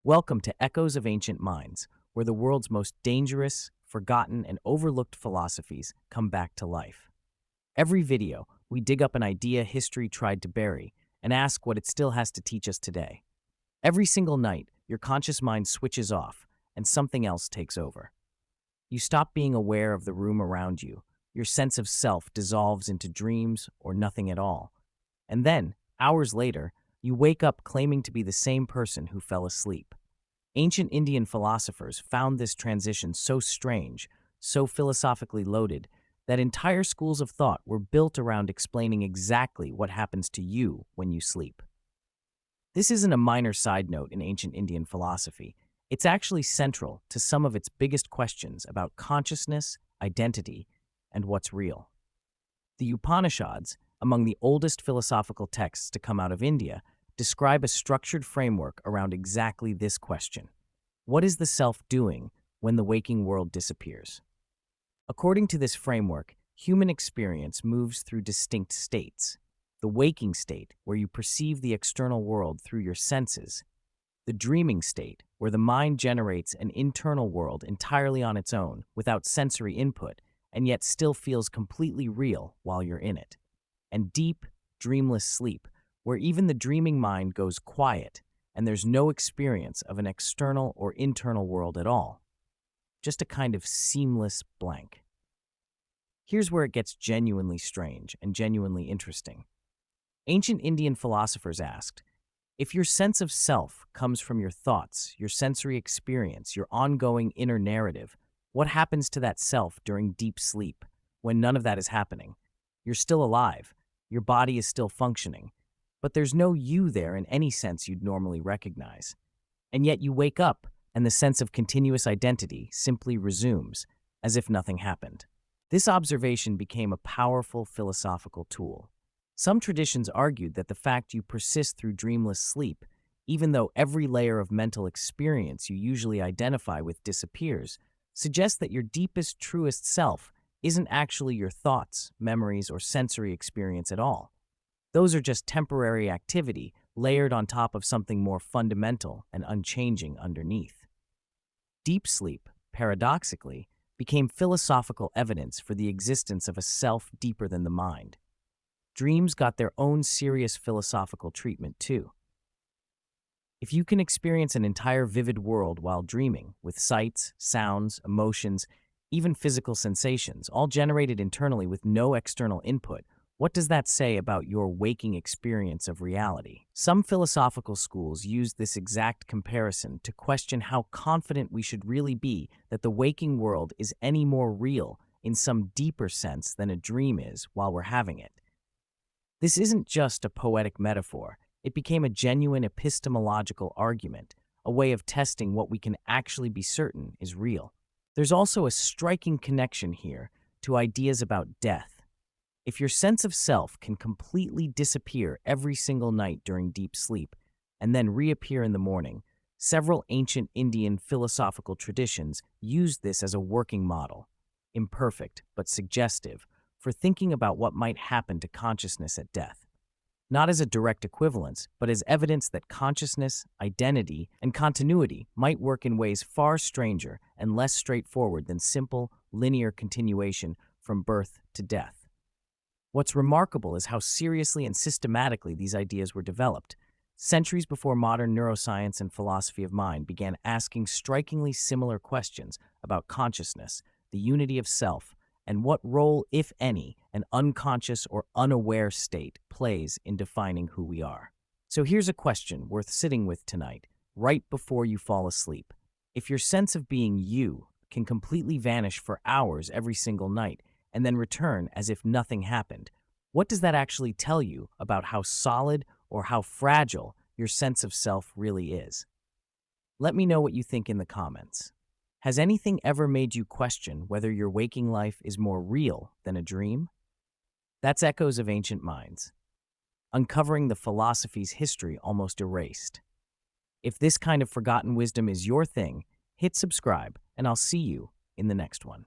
Welcome to Echoes of Ancient Minds, where the world's most dangerous, forgotten, and overlooked philosophies come back to life. Every video, we dig up an idea history tried to bury and ask what it still has to teach us today. Every single night, your conscious mind switches off and something else takes over. You stop being aware of the room around you. Your sense of self dissolves into dreams or nothing at all. And then, hours later, you wake up claiming to be the same person who fell asleep. Ancient Indian philosophers found this transition so strange, so philosophically loaded, that entire schools of thought were built around explaining exactly what happens to you when you sleep. This isn't a minor side note in ancient Indian philosophy. It's actually central to some of its biggest questions about consciousness, identity, and what's real. The Upanishads, among the oldest philosophical texts to come out of India, describe a structured framework around exactly this question. What is the self doing when the waking world disappears? According to this framework, human experience moves through distinct states. The waking state, where you perceive the external world through your senses. The dreaming state, where the mind generates an internal world entirely on its own, without sensory input, and yet still feels completely real while you're in it. And deep, dreamless sleep, where even the dreaming mind goes quiet and there's no experience of an external or internal world at all. Just a kind of seamless blank. Here's where it gets genuinely strange and genuinely interesting. Ancient Indian philosophers asked, if your sense of self comes from your thoughts, your sensory experience, your ongoing inner narrative, what happens to that self during deep sleep, when none of that is happening? You're still alive, your body is still functioning, but there's no you there in any sense you'd normally recognize. And yet you wake up, and the sense of continuous identity simply resumes, as if nothing happened. This observation became a powerful philosophical tool. Some traditions argued that the fact you persist through dreamless sleep, even though every layer of mental experience you usually identify with disappears, suggests that your deepest, truest self isn't actually your thoughts, memories, or sensory experience at all. Those are just temporary activity layered on top of something more fundamental and unchanging underneath. Deep sleep, paradoxically, became philosophical evidence for the existence of a self deeper than the mind. Dreams got their own serious philosophical treatment, too. If you can experience an entire vivid world while dreaming, with sights, sounds, emotions, even physical sensations, all generated internally with no external input, what does that say about your waking experience of reality? Some philosophical schools use this exact comparison to question how confident we should really be that the waking world is any more real in some deeper sense than a dream is while we're having it. This isn't just a poetic metaphor. It became a genuine epistemological argument, a way of testing what we can actually be certain is real. There's also a striking connection here to ideas about death. If your sense of self can completely disappear every single night during deep sleep and then reappear in the morning, several ancient Indian philosophical traditions used this as a working model, imperfect but suggestive, for thinking about what might happen to consciousness at death. Not as a direct equivalence, but as evidence that consciousness, identity, and continuity might work in ways far stranger and less straightforward than simple, linear continuation from birth to death. What's remarkable is how seriously and systematically these ideas were developed. Centuries before modern neuroscience and philosophy of mind began asking strikingly similar questions about consciousness, the unity of self, and what role, if any, an unconscious or unaware state plays in defining who we are. So here's a question worth sitting with tonight, right before you fall asleep. If your sense of being you can completely vanish for hours every single night, and then return as if nothing happened, what does that actually tell you about how solid or how fragile your sense of self really is? Let me know what you think in the comments. Has anything ever made you question whether your waking life is more real than a dream? That's Echoes of Ancient Minds, uncovering the philosophy's history almost erased. If this kind of forgotten wisdom is your thing, hit subscribe, and I'll see you in the next one.